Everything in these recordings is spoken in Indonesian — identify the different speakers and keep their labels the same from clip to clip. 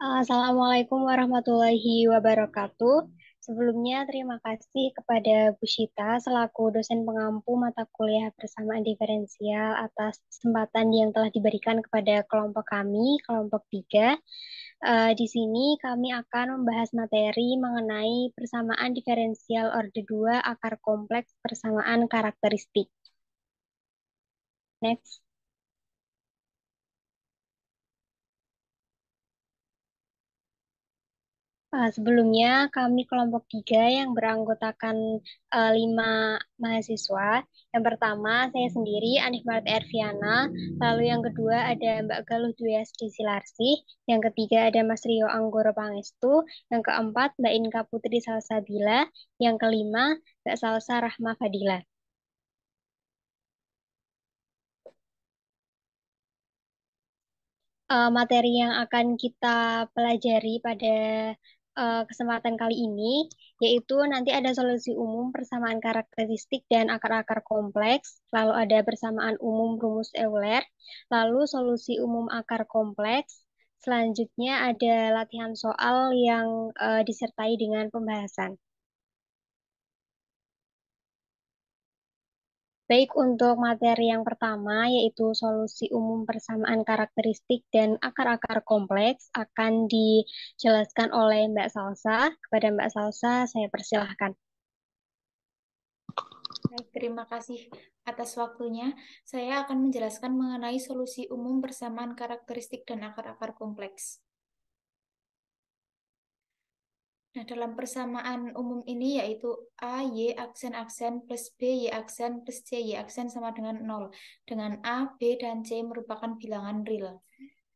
Speaker 1: Assalamualaikum warahmatullahi wabarakatuh. Sebelumnya terima kasih kepada Bu Shita selaku dosen pengampu mata kuliah persamaan diferensial atas kesempatan yang telah diberikan kepada kelompok kami, kelompok 3. Di sini kami akan membahas materi mengenai persamaan diferensial orde 2 akar kompleks persamaan karakteristik. Next. Sebelumnya, kami kelompok 3 yang beranggotakan 5 mahasiswa. Yang pertama, saya sendiri, Anif Marit Erviana. Lalu yang kedua ada Mbak Galuh Dwi Asti Silarsih. Yang ketiga ada Mas Rio Anggoro Pangestu. Yang keempat, Mbak Inka Putri Salsabila. Yang kelima, Mbak Salsa Rahma Fadila. Materi yang akan kita pelajari pada kesempatan kali ini, yaitu nanti ada solusi umum persamaan karakteristik dan akar-akar kompleks, lalu ada persamaan umum rumus Euler, lalu solusi umum akar kompleks, selanjutnya ada latihan soal yang disertai dengan pembahasan. Baik, untuk materi yang pertama, yaitu solusi umum persamaan karakteristik dan akar-akar kompleks, akan dijelaskan oleh Mbak Salsa. Kepada Mbak Salsa, saya persilahkan.
Speaker 2: Baik, terima kasih atas waktunya. Saya akan menjelaskan mengenai solusi umum persamaan karakteristik dan akar-akar kompleks. Nah, dalam persamaan umum ini yaitu A, Y aksen-aksen plus B, Y aksen plus C, Y aksen sama dengan 0. Dengan A, B, dan C merupakan bilangan real.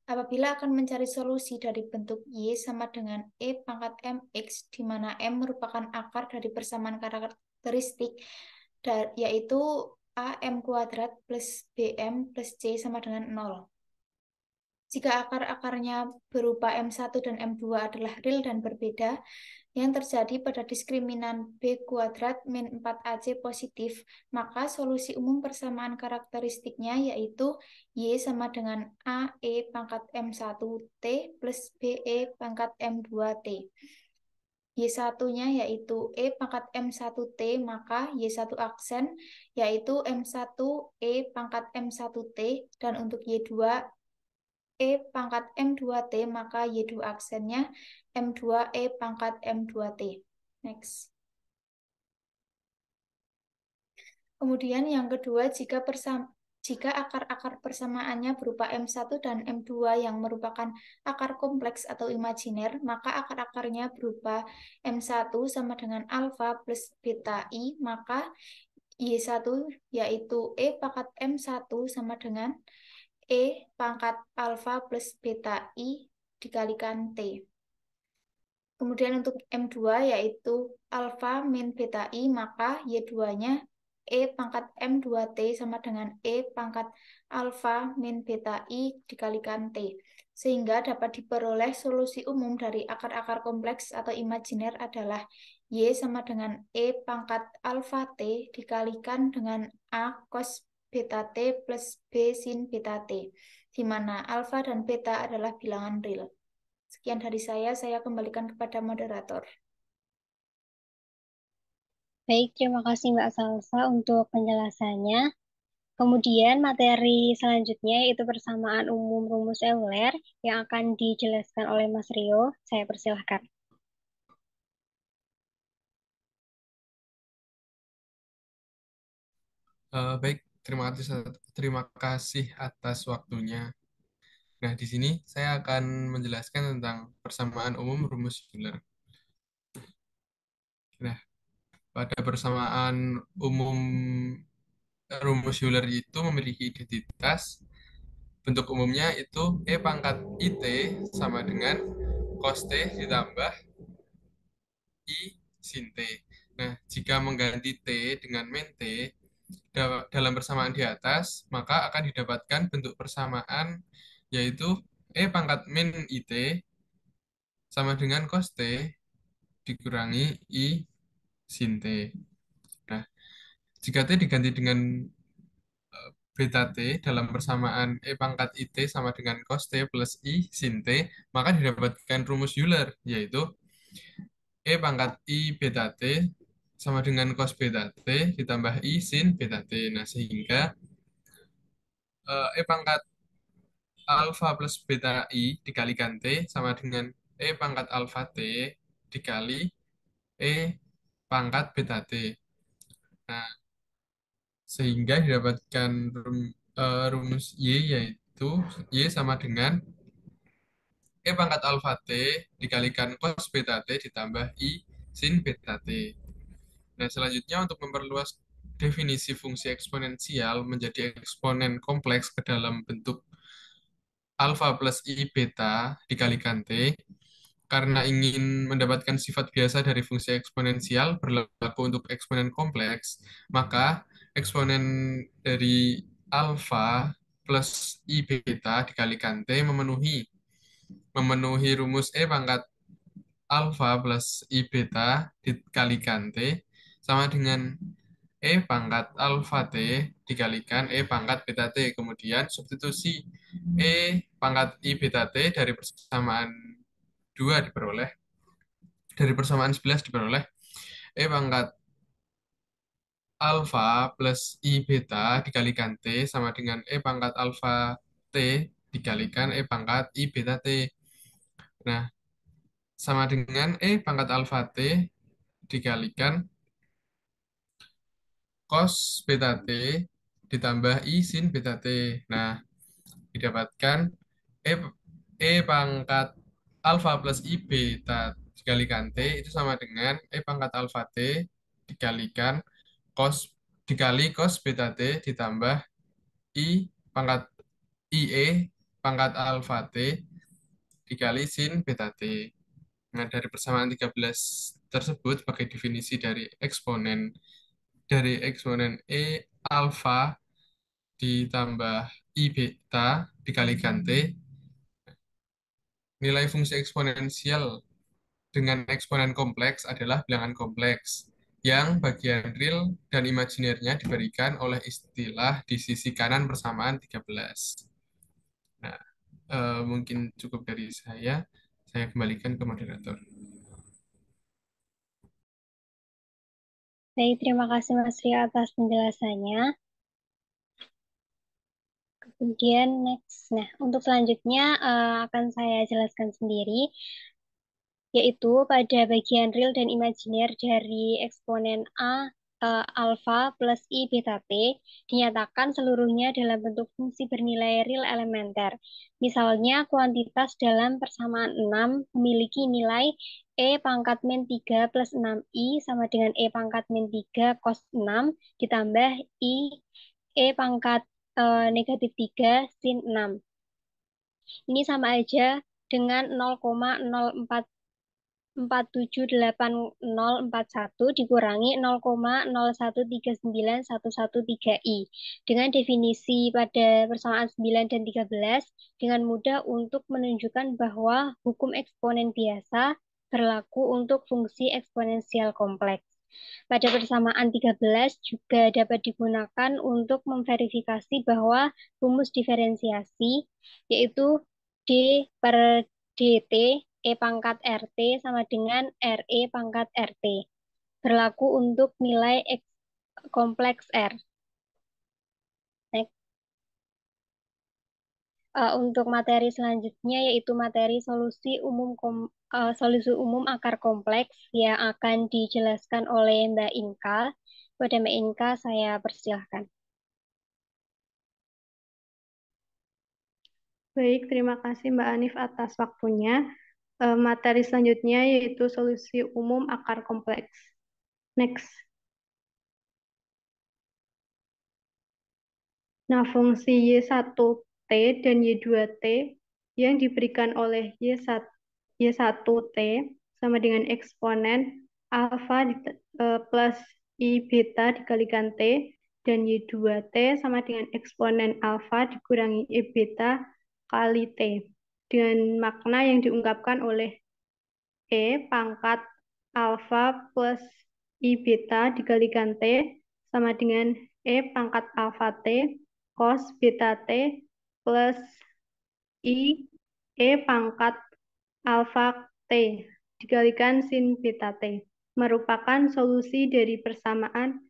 Speaker 2: Apabila akan mencari solusi dari bentuk Y sama dengan E pangkat MX, di mana M merupakan akar dari persamaan karakteristik, yaitu AM kuadrat plus BM plus C sama dengan 0. Jika akar-akarnya berupa M1 dan M2 adalah real dan berbeda, yang terjadi pada diskriminan B kuadrat min 4AC positif, maka solusi umum persamaan karakteristiknya yaitu Y sama dengan AE pangkat M1T plus BE pangkat M2T. Y1-nya yaitu E pangkat M1T, maka Y1 aksen yaitu M1 E pangkat M1T, dan untuk Y2 E pangkat M2T, maka Y2 aksennya M2 E pangkat M2T. Next. Kemudian yang kedua, jika akar-akar persamaannya berupa M1 dan M2 yang merupakan akar kompleks atau imajiner, maka akar-akarnya berupa M1 sama dengan alfa plus beta I, maka Y1 yaitu E pangkat M1 sama dengan E pangkat alfa plus beta I dikalikan T. Kemudian untuk M2 yaitu alfa min beta I, maka Y2-nya E pangkat M2T sama dengan E pangkat alfa min beta I dikalikan T. Sehingga dapat diperoleh solusi umum dari akar-akar kompleks atau imajiner adalah Y sama dengan E pangkat alfa T dikalikan dengan A cos beta T plus B sin beta T, di mana alfa dan beta adalah bilangan real. Sekian dari saya kembalikan kepada moderator.
Speaker 1: Baik, terima kasih Mbak Salsa untuk penjelasannya. Kemudian materi selanjutnya yaitu persamaan umum rumus Euler yang akan dijelaskan oleh Mas Rio. Saya persilahkan.
Speaker 3: Baik, terima kasih atas waktunya. Nah, di sini saya akan menjelaskan tentang persamaan umum rumus Euler. Nah, pada persamaan umum rumus Euler itu memiliki identitas. Bentuk umumnya itu E pangkat IT sama dengan cos T ditambah I sin T. Nah, jika mengganti T dengan min T dalam persamaan di atas, maka akan didapatkan bentuk persamaan yaitu E pangkat min IT sama dengan cos T dikurangi I sin T. Nah, jika T diganti dengan beta T dalam persamaan E pangkat IT sama dengan cos T plus I sin T, maka didapatkan rumus Euler, yaitu E pangkat I beta T sama dengan cos beta T ditambah I sin beta T. Nah, sehingga E pangkat alfa plus beta I dikalikan T sama dengan E pangkat alfa T dikali E pangkat beta T. Nah, sehingga didapatkan rumus Y, yaitu Y sama dengan E pangkat alfa T dikalikan cos beta T ditambah I sin beta T. Nah, selanjutnya untuk memperluas definisi fungsi eksponensial menjadi eksponen kompleks ke dalam bentuk alfa plus I beta dikalikan T, karena ingin mendapatkan sifat biasa dari fungsi eksponensial berlaku untuk eksponen kompleks, maka eksponen dari alfa plus I beta dikalikan T memenuhi rumus E pangkat alfa plus I beta dikalikan T sama dengan E pangkat alfa T dikalikan E pangkat beta T. Kemudian substitusi E pangkat I beta T dari persamaan 11 diperoleh E pangkat alfa plus I beta dikalikan T sama dengan E pangkat alfa T dikalikan E pangkat I beta T. Nah, sama dengan E pangkat alfa T dikalikan cos beta T ditambah I sin beta T. Nah, didapatkan E, E pangkat alfa plus I beta dikalikan T itu sama dengan E pangkat alfa T dikalikan cos dikali cos beta T ditambah I pangkat IE pangkat alfa T dikali sin beta T. Nah, dari persamaan 13 tersebut sebagai definisi dari eksponen E alfa ditambah I beta dikalikan T, nilai fungsi eksponensial dengan eksponen kompleks adalah bilangan kompleks yang bagian real dan imajinernya diberikan oleh istilah di sisi kanan persamaan 13. Nah, mungkin cukup dari saya. Saya kembalikan ke moderator.
Speaker 1: Baik, terima kasih Mas Rio atas penjelasannya. Kemudian next. Nah, untuk selanjutnya akan saya jelaskan sendiri, yaitu pada bagian real dan imajiner dari eksponen alfa plus I beta T dinyatakan seluruhnya dalam bentuk fungsi bernilai real elementer. Misalnya kuantitas dalam persamaan 6 memiliki nilai E pangkat min 3 plus 6I sama dengan E pangkat min 3 cos 6 ditambah E pangkat negatif 3 sin 6. Ini sama aja dengan 0,04478041 dikurangi 0,01391113I. Dengan definisi pada persamaan 9 dan 13, dengan mudah untuk menunjukkan bahwa hukum eksponen biasa berlaku untuk fungsi eksponensial kompleks. Pada persamaan 13 juga dapat digunakan untuk memverifikasi bahwa rumus diferensiasi, yaitu D per DT E pangkat RT sama dengan RE pangkat RT. Berlaku untuk nilai X kompleks R. Next. Untuk materi selanjutnya yaitu materi solusi umum akar kompleks yang akan dijelaskan oleh Mbak Inka. Pada Mbak Inka saya persilahkan.
Speaker 4: Baik, terima kasih Mbak Anif atas waktunya. Materi selanjutnya yaitu solusi umum akar kompleks. Next. Nah, fungsi Y1T dan Y2T yang diberikan oleh Y1T sama dengan eksponen alfa plus I beta dikalikan T dan Y2T sama dengan eksponen alfa dikurangi I beta kali T dengan makna yang diungkapkan oleh E pangkat alfa plus I beta dikalikan T sama dengan E pangkat alfa T cos beta T plus I E pangkat alfa T dikalikan sin beta T merupakan solusi dari persamaan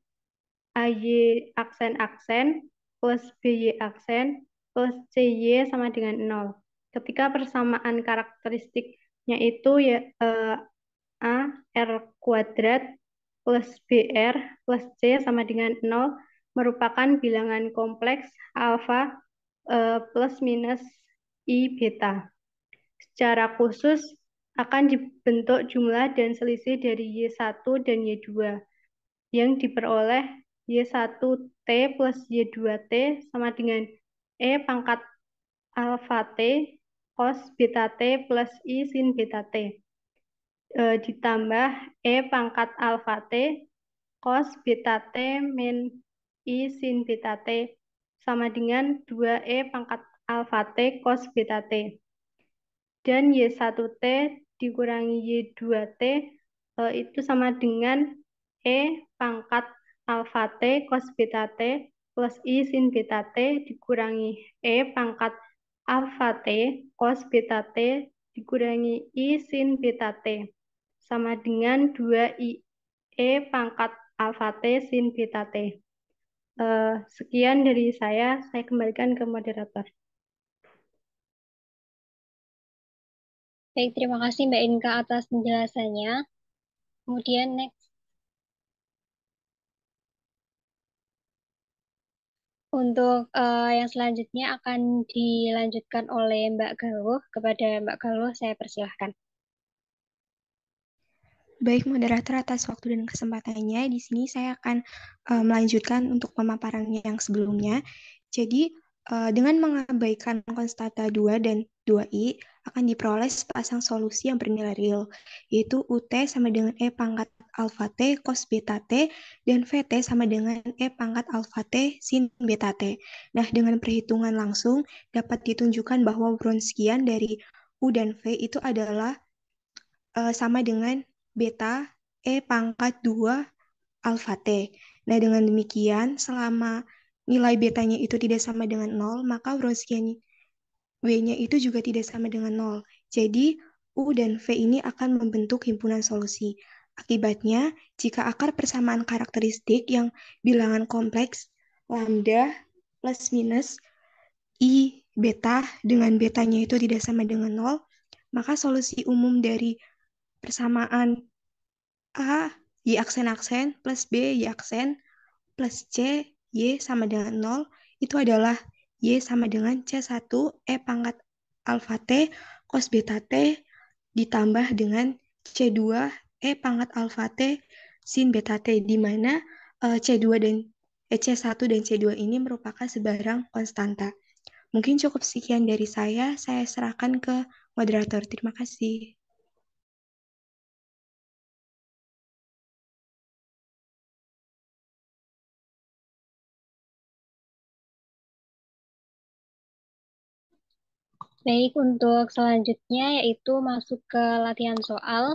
Speaker 4: AY aksen-aksen plus BY aksen plus CY sama dengan 0. Ketika persamaan karakteristiknya itu ya A R kuadrat plus BR plus C sama dengan 0 merupakan bilangan kompleks alfa plus minus I beta. Secara khusus akan dibentuk jumlah dan selisih dari Y1 dan Y2 yang diperoleh Y1T plus Y2T sama dengan E pangkat alfa T cos beta T plus I sin beta T. Ditambah E pangkat alfa T cos beta T min I sin beta T sama dengan 2E pangkat alfa T cos beta T. Dan Y1T dikurangi Y2T itu sama dengan E pangkat alfa T cos beta T plus I sin beta T dikurangi E pangkat alfa T cos beta T dikurangi I sin beta T sama dengan 2I E pangkat alfa T sin beta T. Sekian dari saya kembalikan ke moderator.
Speaker 1: Baik, terima kasih Mbak Inka atas penjelasannya. Kemudian next. Untuk yang selanjutnya akan dilanjutkan oleh Mbak Galuh. Kepada Mbak Galuh, saya persilahkan.
Speaker 5: Baik, moderator atas waktu dan kesempatannya. Di sini saya akan melanjutkan untuk pemaparan yang sebelumnya. Jadi, dengan mengabaikan konstanta 2 dan 2i, akan diperoleh sepasang solusi yang bernilai real, yaitu UT sama dengan E pangkat alfa T cos beta T, dan VT sama dengan E pangkat alfa T sin beta T. Nah, dengan perhitungan langsung, dapat ditunjukkan bahwa Wronskian dari U dan V itu adalah sama dengan beta E pangkat 2 alfa T. Nah, dengan demikian, selama nilai betanya itu tidak sama dengan 0, maka Wronskian W-nya itu juga tidak sama dengan 0. Jadi, U dan V ini akan membentuk himpunan solusi. Akibatnya, jika akar persamaan karakteristik yang bilangan kompleks lambda plus minus I beta dengan betanya itu tidak sama dengan 0, maka solusi umum dari persamaan A, Y aksen-aksen plus B, Y aksen plus C, Y sama dengan 0 itu adalah Y sama dengan C1 E pangkat alfa T cos beta T ditambah dengan C2 E pangkat alfa T sin beta T, di mana C2 dan C1 dan C2 ini merupakan sebarang konstanta. Mungkin cukup sekian dari saya serahkan ke moderator. Terima kasih.
Speaker 1: Baik, untuk selanjutnya yaitu masuk ke latihan soal.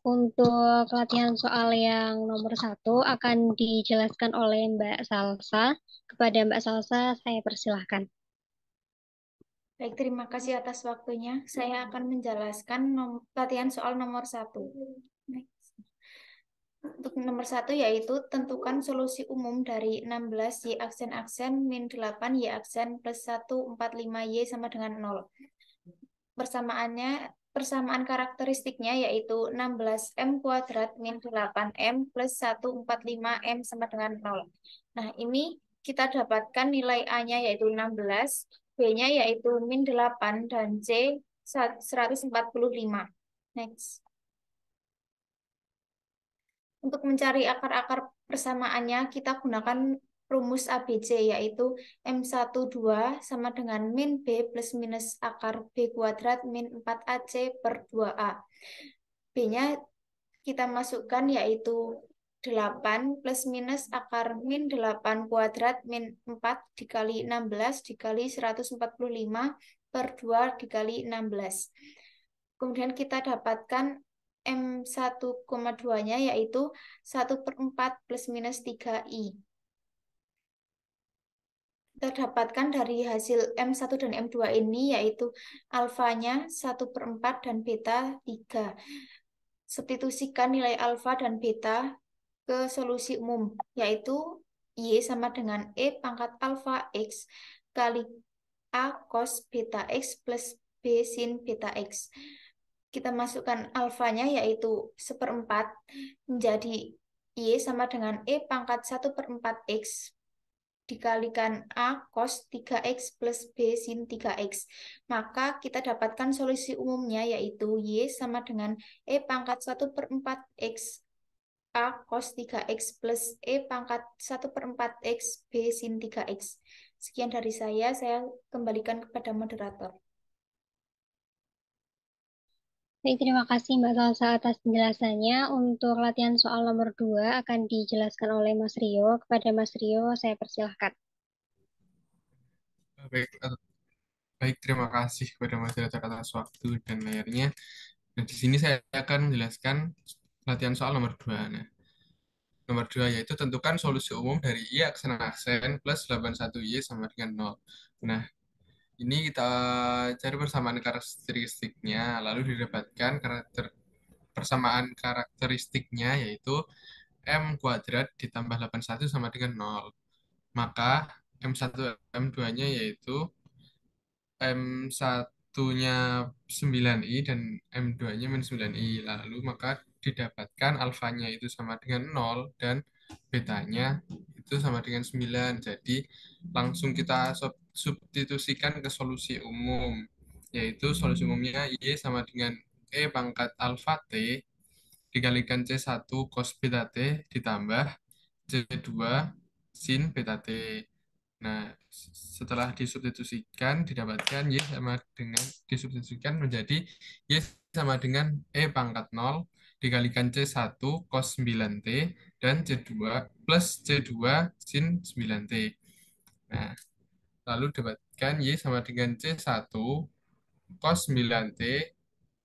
Speaker 1: Untuk latihan soal yang nomor 1 akan dijelaskan oleh Mbak Salsa. Kepada Mbak Salsa, saya persilahkan.
Speaker 2: Baik, terima kasih atas waktunya. Saya akan menjelaskan latihan soal nomor 1. Untuk nomor 1 yaitu tentukan solusi umum dari 16 Y aksen-aksen min 8 Y aksen plus 145 Y sama dengan 0. Persamaan karakteristiknya yaitu 16M kuadrat min 8M plus 145M sama dengan 0. Nah, ini kita dapatkan nilai A-nya yaitu 16, B-nya yaitu min 8, dan C 145. Next. Untuk mencari akar-akar persamaannya, kita gunakan rumus ABC, yaitu M12 sama dengan min B plus minus akar B kuadrat min 4AC per 2A. B-nya kita masukkan yaitu 8 plus minus akar min 8 kuadrat min 4 dikali 16 dikali 145 per 2 dikali 16. Kemudian kita dapatkan M1,2-nya yaitu 1/4 plus minus 3I. kita dapatkan dari hasil M1 dan M2 ini, yaitu alfanya 1/4 dan beta 3. Substitusikan nilai alfa dan beta ke solusi umum, yaitu Y sama dengan E pangkat alfa X kali A cos beta X plus B sin beta X. Kita masukkan alfanya, yaitu 1/4, menjadi Y sama dengan E pangkat 1/4 X dikalikan A cos 3X plus B sin 3X. Maka kita dapatkan solusi umumnya, yaitu Y sama dengan E pangkat 1/4 X A cos 3X plus E pangkat 1/4 X B sin 3X. Sekian dari saya kembalikan kepada moderator.
Speaker 1: Baik, terima kasih Mbak Salsa atas penjelasannya. Untuk latihan soal nomor 2 akan dijelaskan oleh Mas Rio. Kepada Mas Rio, saya persilahkan.
Speaker 3: Baik, baik, terima kasih kepada moderator atas waktu dan layarnya. Nah, di sini saya akan menjelaskan latihan soal nomor 2. Nah, nomor 2 yaitu tentukan solusi umum dari Y aksen-aksen plus 81Y sama dengan 0. Nah, ini kita cari persamaan karakteristiknya, lalu didapatkan persamaan karakteristiknya yaitu M kuadrat ditambah 81 sama dengan 0. Maka M1 M2-nya yaitu M1-nya 9i dan M2-nya min 9i. Lalu maka didapatkan alfanya itu sama dengan 0 dan betanya itu sama dengan 9. Jadi langsung kita substitusikan ke solusi umum, yaitu solusi umumnya Y sama dengan E pangkat alfa T dikalikan C1 cos beta T ditambah C2 sin beta T. Nah, setelah disubstitusikan didapatkan Y sama dengan disubstitusikan menjadi Y sama dengan E pangkat 0 dikalikan C1 cos 9T dan C2 plus C2 sin 9T. Nah, lalu dapatkan Y sama dengan C1 cos 9T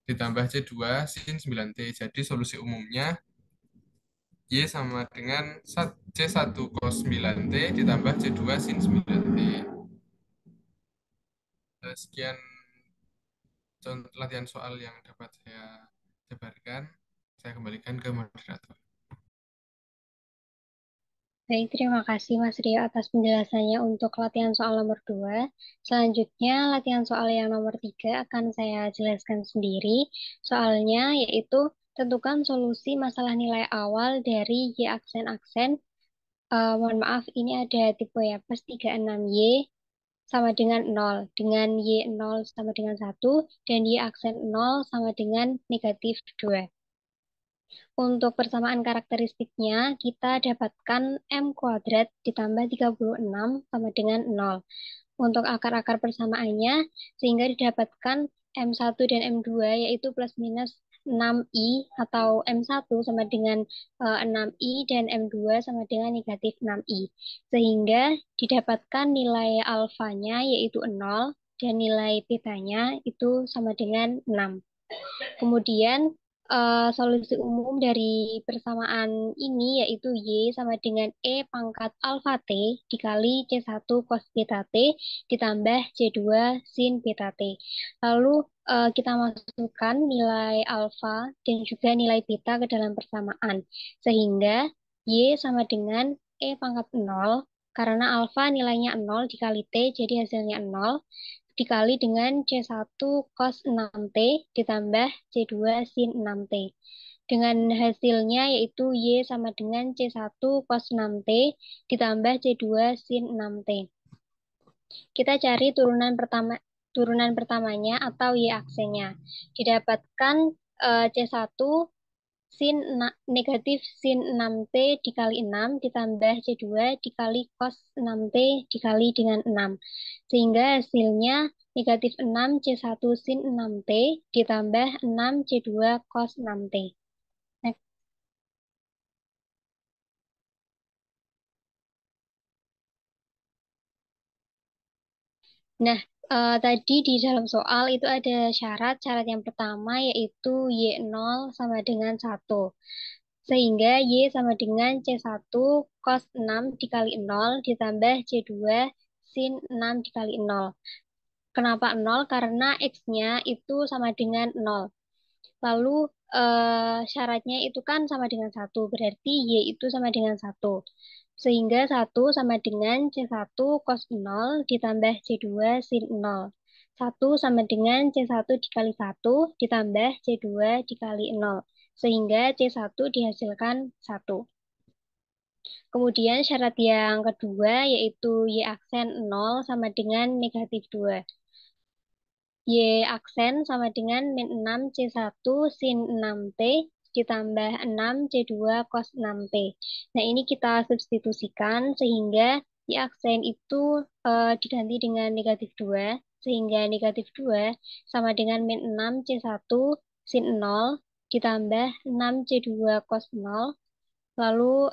Speaker 3: ditambah C2 sin 9T. Jadi solusi umumnya Y sama dengan C1 cos 9T ditambah C2 sin 9T. Sekian contoh latihan soal yang dapat saya jabarkan. Saya kembalikan ke moderator.
Speaker 1: Baik, terima kasih Mas Rio atas penjelasannya untuk latihan soal nomor 2. Selanjutnya, latihan soal yang nomor 3 akan saya jelaskan sendiri. Soalnya yaitu tentukan solusi masalah nilai awal dari Y aksen-aksen. Mohon maaf, ini ada tipe ya, plus 36Y sama dengan 0, dengan Y0 sama dengan 1, dan Y aksen 0 sama dengan negatif 2. Untuk persamaan karakteristiknya, kita dapatkan M kuadrat ditambah 36 sama dengan 0. Untuk akar-akar persamaannya, sehingga didapatkan M1 dan M2, yaitu plus minus 6i, atau M1 sama dengan 6i, dan M2 sama dengan negatif 6i. Sehingga didapatkan nilai alfanya, yaitu 0, dan nilai betanya itu sama dengan 6. Kemudian solusi umum dari persamaan ini yaitu Y sama dengan E pangkat alfa T dikali C1 cos beta T ditambah C2 sin beta T. Lalu kita masukkan nilai alfa dan juga nilai beta ke dalam persamaan. Sehingga Y sama dengan E pangkat 0 karena alfa nilainya 0 dikali T jadi hasilnya 0 dikali dengan C1 cos 6T ditambah C2 sin 6T. Dengan hasilnya yaitu Y sama dengan C1 cos 6T ditambah C2 sin 6T. Kita cari turunan pertamanya atau Y aksennya. Didapatkan C1 sin negatif sin 6T dikali 6 ditambah C2 dikali cos 6T dikali dengan 6. Sehingga hasilnya negatif 6 C1 sin 6T ditambah 6 C2 cos 6T. Next. Nah, tadi di dalam soal itu ada syarat. Syarat yang pertama yaitu Y0 sama dengan 1. Sehingga Y sama dengan C1 cos 6 dikali 0 ditambah C2 sin 6 dikali 0. Kenapa 0? Karena X-nya itu sama dengan 0. Lalu syaratnya itu kan sama dengan 1. Berarti Y itu sama dengan 1. Sehingga 1 sama dengan C1 cos 0 ditambah C2 sin 0. 1 sama dengan C1 dikali 1 ditambah C2 dikali 0. Sehingga C1 dihasilkan 1. Kemudian syarat yang kedua yaitu Y aksen 0 sama dengan negatif 2. Y aksen sama dengan min 6 C1 sin 6T ditambah 6 C2 cos 6T. Nah, ini kita substitusikan sehingga Y aksen itu diganti dengan negatif 2. Sehingga negatif 2 sama dengan min 6 C1 sin 0 ditambah 6 C2 cos 0. Lalu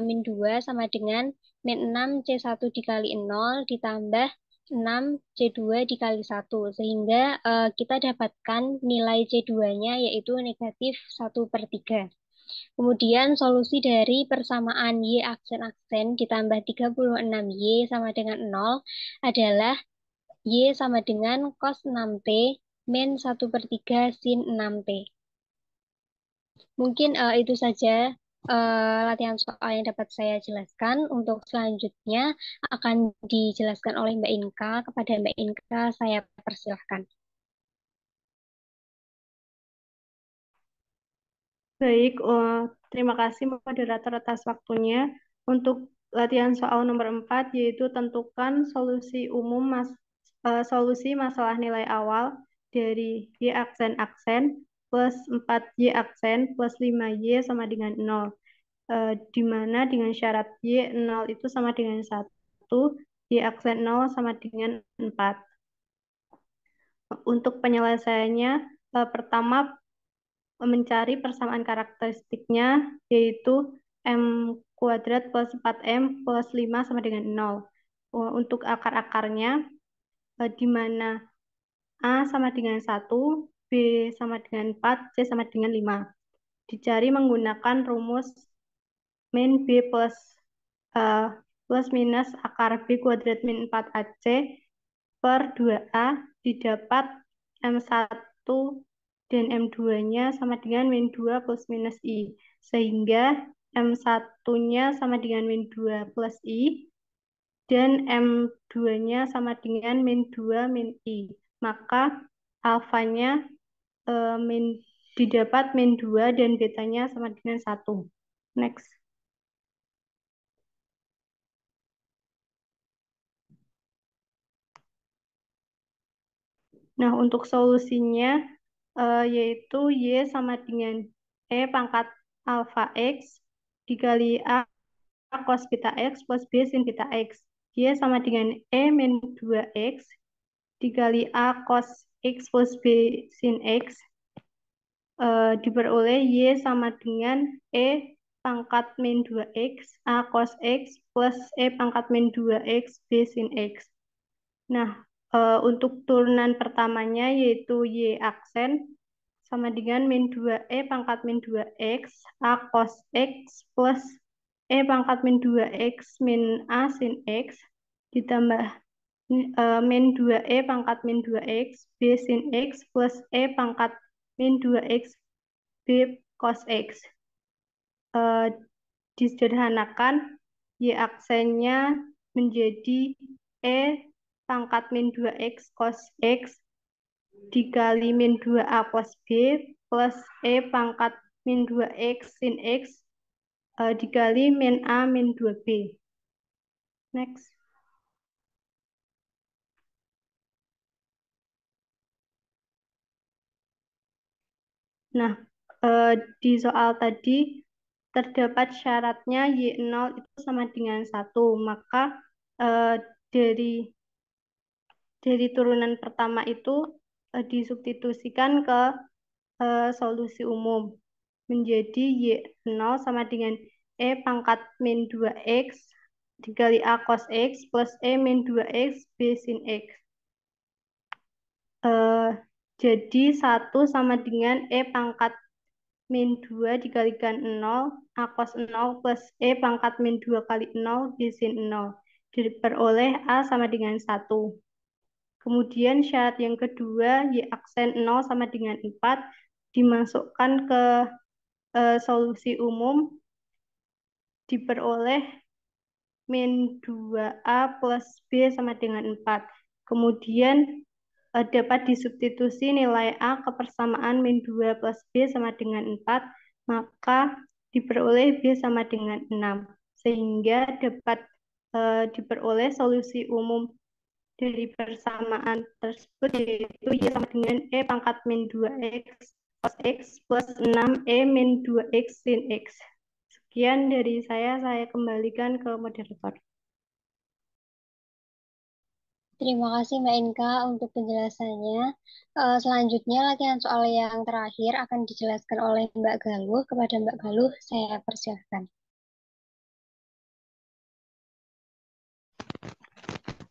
Speaker 1: min 2 sama dengan min 6 C1 dikali 0 ditambah 6 C2 dikali 1. Sehingga kita dapatkan nilai C2-nya yaitu negatif 1/3. Kemudian solusi dari persamaan Y aksen-aksen ditambah 36Y sama dengan 0 adalah Y sama dengan cos 6T min 1/3 sin 6T. Mungkin itu saja latihan soal yang dapat saya jelaskan. Untuk selanjutnya akan dijelaskan oleh Mbak Inka. Kepada Mbak Inka, saya persilahkan.
Speaker 4: Baik, terima kasih moderator atas waktunya. Untuk latihan soal nomor 4, yaitu tentukan solusi masalah nilai awal dari Y aksen-aksen plus 4Y aksen plus 5Y sama dengan 0. Di mana dengan syarat Y 0 itu sama dengan 1, Y aksen 0 sama dengan 4. Untuk penyelesaiannya, pertama mencari persamaan karakteristiknya, yaitu M kuadrat plus 4M plus 5 sama dengan 0. Untuk akar-akarnya, di mana A sama dengan 1, B sama dengan 4, C sama dengan 5. Dicari menggunakan rumus min B plus minus akar B kuadrat min 4AC per 2A didapat M1 dan M2-nya sama dengan min 2 plus minus I. Sehingga M1-nya sama dengan min 2 plus I dan M2-nya sama dengan min 2 min I. Maka alfanya didapat min 2 dan betanya sama dengan 1. Next. Nah, untuk solusinya yaitu Y sama dengan E pangkat alfa X dikali A cos beta X plus B sin beta X. Y sama dengan E min 2X dikali A cos X plus B sin X diperoleh Y sama dengan E pangkat min 2X A cos X plus E pangkat min 2X B sin X. Nah, untuk turunan pertamanya yaitu Y aksen sama dengan min 2E pangkat min 2X A cos X plus E pangkat min 2X min A sin X ditambah min 2E pangkat min 2X B sin X plus E pangkat min 2X B cos X. Disederhanakan, Y aksennya menjadi E pangkat min 2X cos X dikali min 2A plus B plus E pangkat min 2X sin X dikali min A min 2B. Next. Nah, di soal tadi terdapat syaratnya Y0 itu sama dengan 1. Maka dari turunan pertama itu disubstitusikan ke solusi umum menjadi Y0 sama dengan E pangkat min 2X dikali A cos X plus E min 2X B sin X. Jadi 1 sama dengan E pangkat min 2 dikalikan 0 A cos 0 plus E pangkat min 2 kali 0 B sin 0. diperoleh A sama dengan 1. Kemudian syarat yang kedua, Y aksen 0 sama dengan 4 dimasukkan ke solusi umum, diperoleh min 2A plus B sama dengan 4. Kemudian dapat disubstitusi nilai A ke persamaan min 2 plus B sama dengan 4, maka diperoleh B sama dengan 6. Sehingga dapat diperoleh solusi umum dari persamaan tersebut, yaitu Y sama dengan E pangkat min 2X cos X plus 6E min 2X sin X. Sekian dari saya kembalikan ke moderator.
Speaker 1: Terima kasih Mbak Inka untuk penjelasannya. Selanjutnya latihan soal yang terakhir akan dijelaskan oleh Mbak Galuh. Kepada Mbak Galuh, saya persilahkan.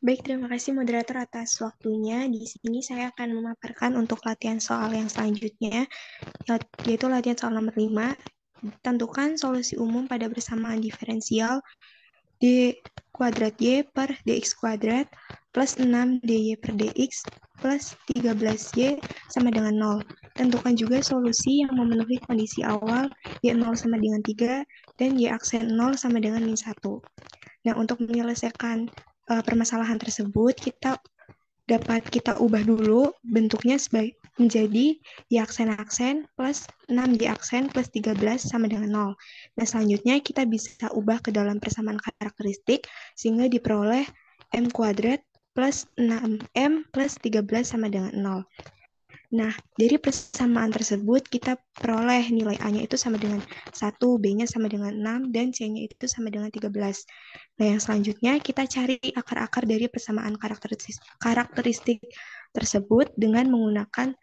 Speaker 5: Baik, terima kasih moderator atas waktunya. Di sini saya akan memaparkan untuk latihan soal yang selanjutnya, yaitu latihan soal nomor 5. Tentukan solusi umum pada persamaan diferensial d kuadrat y per dx kuadrat plus 6 dy per dx plus 13y sama dengan 0. Tentukan juga solusi yang memenuhi kondisi awal y0 sama dengan 3 dan y aksen 0 sama dengan min 1. Nah, untuk menyelesaikan permasalahan tersebut, dapat kita ubah dulu bentuknya menjadi y aksen plus 6y aksen plus 13 sama dengan 0. Nah, selanjutnya kita bisa ubah ke dalam persamaan karakteristik sehingga diperoleh m kuadrat plus 6m plus 13 sama dengan 0. Nah, dari persamaan tersebut kita peroleh nilai A-nya itu sama dengan 1, B-nya sama dengan 6, dan C-nya itu sama dengan 13. Nah, yang selanjutnya kita cari akar-akar dari persamaan karakteristik tersebut dengan menggunakan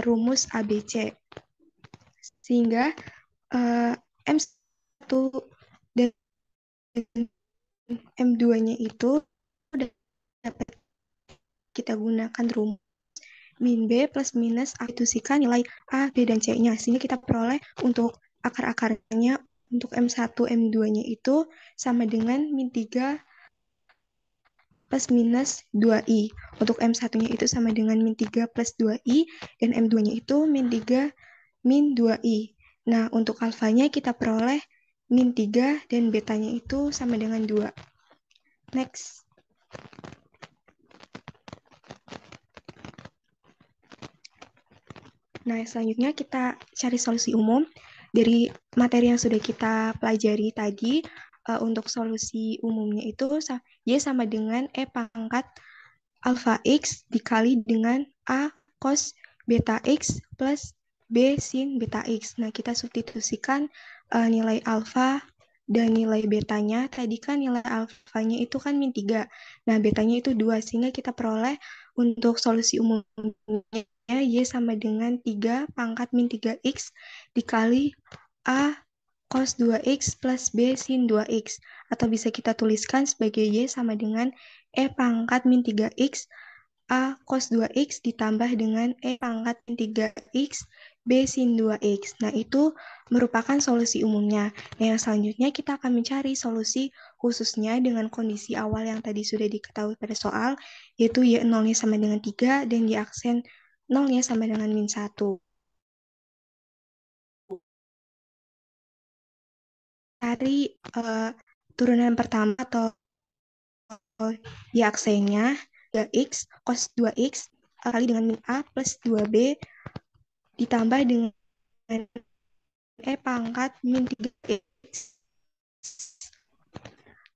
Speaker 5: rumus ABC. Sehingga M1 dan M2-nya itu dapat kita gunakan rumus min B plus minus A substitusikan nilai A, B, dan C-nya. Sehingga kita peroleh untuk akar-akarnya untuk M1, M2-nya itu sama dengan min 3 plus minus 2I. Untuk M1-nya itu sama dengan min 3 plus 2I, dan M2-nya itu min 3 min 2I. Nah, untuk alfanya kita peroleh min 3 dan betanya itu sama dengan 2. Next. Nah, selanjutnya kita cari solusi umum dari materi yang sudah kita pelajari tadi. Untuk solusi umumnya itu Y sama dengan E pangkat alfa X dikali dengan A cos beta X plus B sin beta X. Nah, kita substitusikan nilai alfa dan nilai betanya. Tadi kan nilai alfanya itu kan min 3. Nah, betanya itu 2. Sehingga kita peroleh untuk solusi umumnya Y sama dengan 3 pangkat min 3X dikali A cos 2X plus B sin 2X. Atau bisa kita tuliskan sebagai Y sama dengan E pangkat min 3X A cos 2X ditambah dengan E pangkat min 3X B sin 2X. Nah, itu merupakan solusi umumnya. Nah, yang selanjutnya kita akan mencari solusi khususnya dengan kondisi awal yang tadi sudah diketahui pada soal, yaitu Y0-nya sama dengan 3 dan Y aksen 0-nya sama dengan min 1. Cari turunan pertama atau Y aksennya 3X cos 2X kali dengan min A plus 2B ditambah dengan E pangkat min 3X.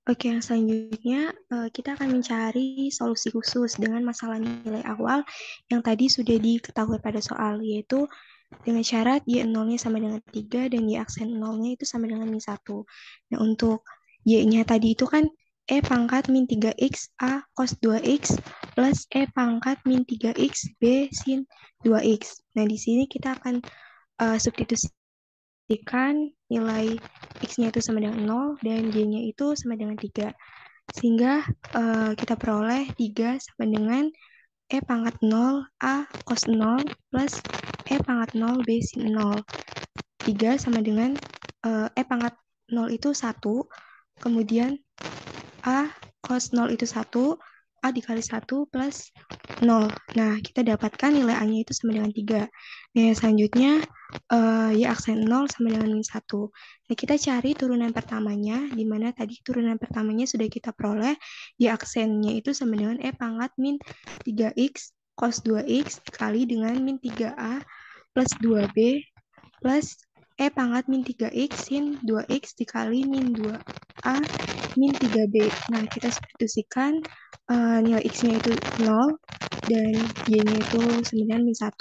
Speaker 5: Oke, yang selanjutnya kita akan mencari solusi khusus dengan masalah nilai awal yang tadi sudah diketahui pada soal, yaitu dengan syarat Y0-nya sama dengan 3 dan Y aksen 0-nya itu sama dengan min 1. Nah, untuk Y-nya tadi itu kan E pangkat min 3X A cos 2X plus E pangkat min 3X B sin 2X. Nah, di sini kita akan substitusikan nilai X-nya itu sama dengan 0 dan Y-nya itu sama dengan 3. Sehingga kita peroleh 3 sama dengan E pangkat 0 A cos 0 plus E pangkat 0 B sin 0. 3 sama dengan E pangkat 0 itu 1, kemudian A cos 0 itu 1, A dikali 1 plus 0. Nah, kita dapatkan nilai A-nya itu sama dengan 3. Nah, selanjutnya, Y aksen 0 sama dengan min 1. Nah, kita cari turunan pertamanya, di mana tadi turunan pertamanya sudah kita peroleh, Y aksennya itu sama dengan E pangkat min 3X cos 2X dikali dengan min 3A plus 2B plus E pangkat min 3X sin 2X dikali min 2A min 3B. Nah, kita substitusikan nilai X-nya itu 0 dan Y-nya itu sama dengan min 1.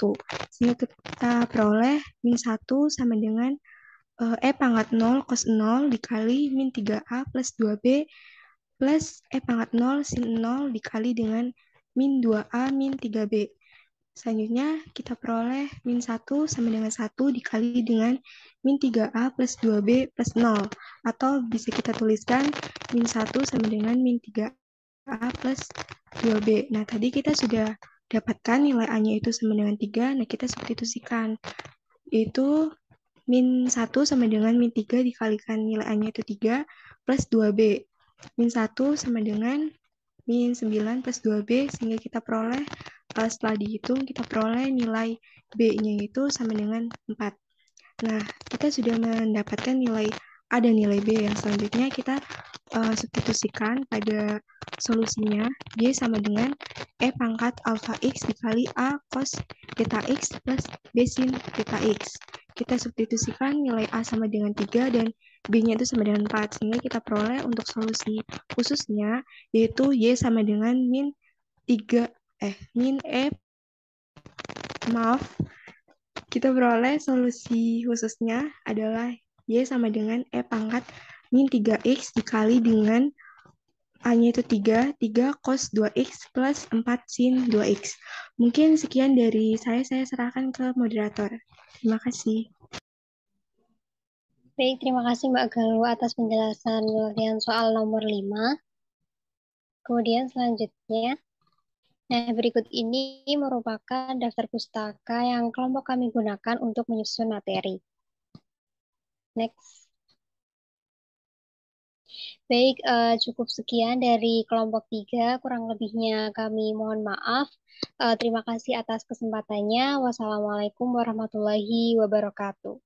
Speaker 5: Sehingga kita peroleh min 1 sama dengan E pangkat 0 cos 0 dikali min 3A plus 2B plus E pangkat 0 sin 0 dikali dengan min 2A min 3B. Selanjutnya, kita peroleh min 1 sama dengan 1 dikali dengan min 3A plus 2B plus 0. Atau bisa kita tuliskan min 1 sama dengan min 3A plus 2B. Nah, tadi kita sudah dapatkan nilai A-nya itu sama dengan 3. Nah, kita substitusikan. Yaitu min 1 sama dengan min 3 dikalikan nilai A-nya itu 3 plus 2B. Min 1 sama dengan min 9 plus 2B, sehingga kita peroleh, setelah dihitung, kita peroleh nilai B-nya itu sama dengan 4. Nah, kita sudah mendapatkan nilai A dan nilai B. Yang selanjutnya kita substitusikan pada solusinya. Y sama dengan E pangkat alpha X dikali A cos theta X plus B sin theta X. Kita substitusikan nilai A sama dengan 3 dan B-nya itu sama dengan 4. Sehingga kita peroleh untuk solusi khususnya, yaitu Y sama dengan min E, maaf, kita peroleh solusi khususnya adalah Y sama dengan E pangkat min 3X dikali dengan A-nya itu 3 cos 2X plus 4 sin 2X. Mungkin sekian dari saya serahkan ke moderator. Terima kasih.
Speaker 1: Baik, terima kasih Mbak Galuh atas penjelasan pengertian soal nomor 5. Kemudian selanjutnya, nah berikut ini merupakan daftar pustaka yang kelompok kami gunakan untuk menyusun materi. Next. Baik, cukup sekian dari kelompok 3, kurang lebihnya kami mohon maaf. Terima kasih atas kesempatannya. Wassalamualaikum warahmatullahi wabarakatuh.